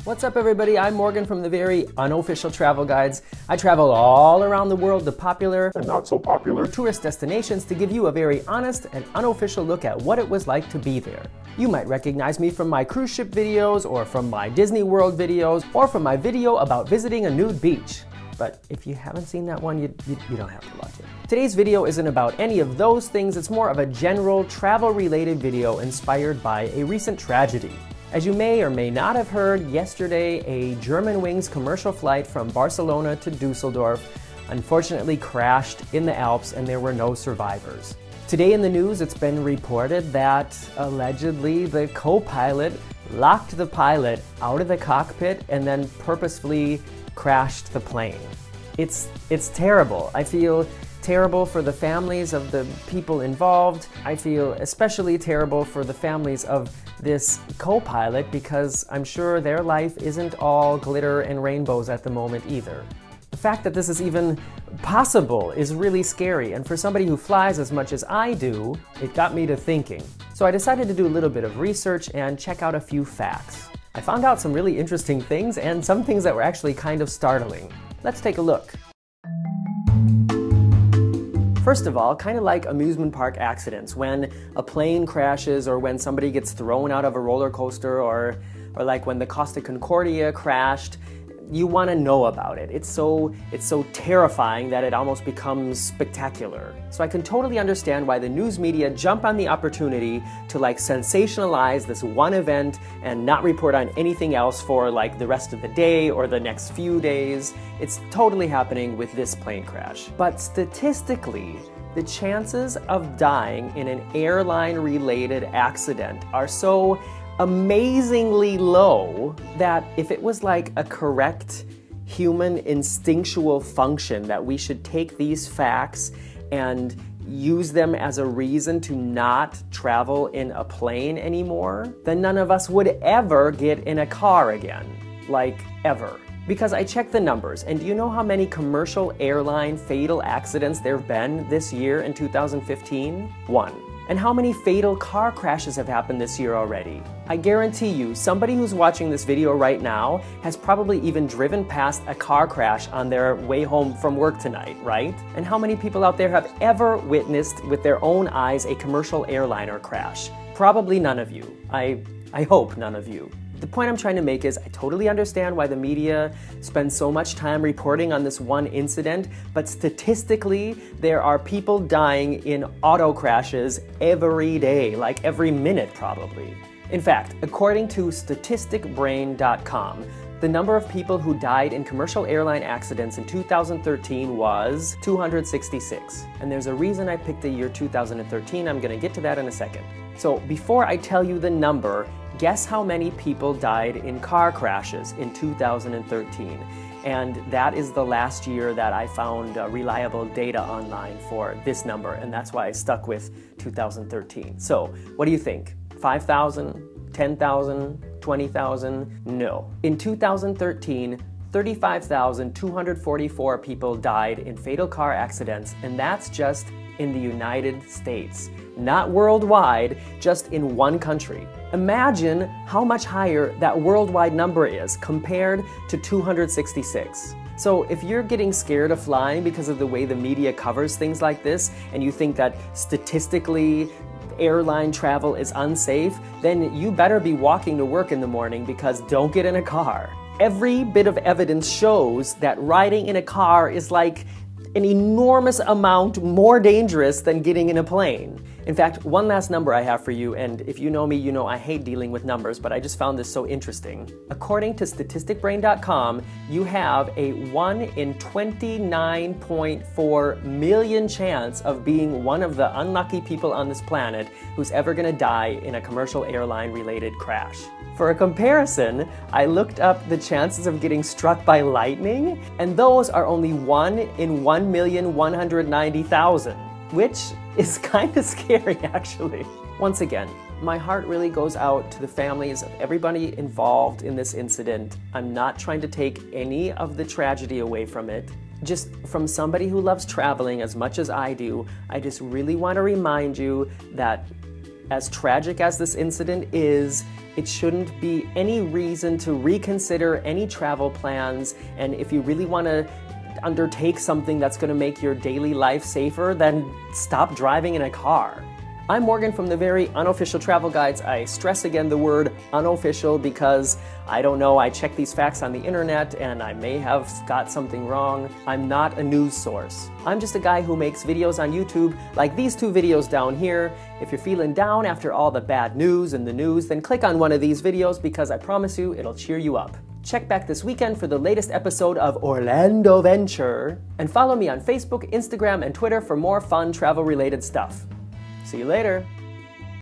What's up everybody, I'm Morgan from the very unofficial travel guides. I travel all around the world to popular and not so popular tourist destinations to give you a very honest and unofficial look at what it was like to be there. You might recognize me from my cruise ship videos, or from my Disney World videos, or from my video about visiting a nude beach. But if you haven't seen that one, you don't have to watch it. Today's video isn't about any of those things, it's more of a general travel-related video inspired by a recent tragedy. As you may or may not have heard, yesterday a Germanwings commercial flight from Barcelona to Dusseldorf unfortunately crashed in the Alps and there were no survivors. Today in the news it's been reported that allegedly the co-pilot locked the pilot out of the cockpit and then purposefully crashed the plane. It's terrible. I feel terrible for the families of the people involved. I feel especially terrible for the families of this co-pilot because I'm sure their life isn't all glitter and rainbows at the moment either. The fact that this is even possible is really scary, and for somebody who flies as much as I do, it got me to thinking. So I decided to do a little bit of research and check out a few facts. I found out some really interesting things and some things that were actually kind of startling. Let's take a look. First of all, kind of like amusement park accidents, when a plane crashes or when somebody gets thrown out of a roller coaster, or like when the Costa Concordia crashed, you want to know about it. It's so terrifying that it almost becomes spectacular. So I can totally understand why the news media jump on the opportunity to like sensationalize this one event and not report on anything else for like the rest of the day or the next few days. It's totally happening with this plane crash. But statistically, the chances of dying in an airline-related accident are so amazingly low that if it was like a correct human instinctual function that we should take these facts and use them as a reason to not travel in a plane anymore, then none of us would ever get in a car again. Like, ever. Because I checked the numbers, and do you know how many commercial airline fatal accidents there have been this year in 2015? 1. And how many fatal car crashes have happened this year already? I guarantee you, somebody who's watching this video right now has probably even driven past a car crash on their way home from work tonight, right? And how many people out there have ever witnessed with their own eyes a commercial airliner crash? Probably none of you. I hope none of you. The point I'm trying to make is I totally understand why the media spends so much time reporting on this one incident, but statistically, there are people dying in auto crashes every day, like every minute probably. In fact, according to statisticbrain.com, the number of people who died in commercial airline accidents in 2013 was 266. And there's a reason I picked the year 2013. I'm going to get to that in a second. So before I tell you the number, guess how many people died in car crashes in 2013? And that is the last year that I found reliable data online for this number, and that's why I stuck with 2013. So what do you think? 5,000? 10,000? 20,000? No. In 2013, 35,244 people died in fatal car accidents, and that's just in the United States. Not worldwide, just in one country. Imagine how much higher that worldwide number is compared to 266. So if you're getting scared of flying because of the way the media covers things like this, and you think that statistically airline travel is unsafe, then you better be walking to work in the morning, because don't get in a car. Every bit of evidence shows that riding in a car is like an enormous amount more dangerous than getting in a plane. In fact, one last number I have for you, and if you know me, you know I hate dealing with numbers, but I just found this so interesting. According to statisticbrain.com, you have a 1 in 29.4 million chance of being one of the unlucky people on this planet who's ever gonna die in a commercial airline-related crash. For a comparison, I looked up the chances of getting struck by lightning, and those are only 1 in 1,190,000, which is kind of scary actually. Once again, my heart really goes out to the families of everybody involved in this incident. I'm not trying to take any of the tragedy away from it. Just from somebody who loves traveling as much as I do, I just really want to remind you that As tragic as this incident is, it shouldn't be any reason to reconsider any travel plans, and if you really want to undertake something that's going to make your daily life safer, then stop driving in a car. I'm Morgan from the very unofficial travel guides. I stress again the word unofficial because I don't know, I check these facts on the internet and I may have got something wrong. I'm not a news source. I'm just a guy who makes videos on YouTube like these two videos down here. If you're feeling down after all the bad news in the news, then click on one of these videos because I promise you it'll cheer you up. Check back this weekend for the latest episode of Orlando Venture, and follow me on Facebook, Instagram, and Twitter for more fun travel-related stuff. See you later.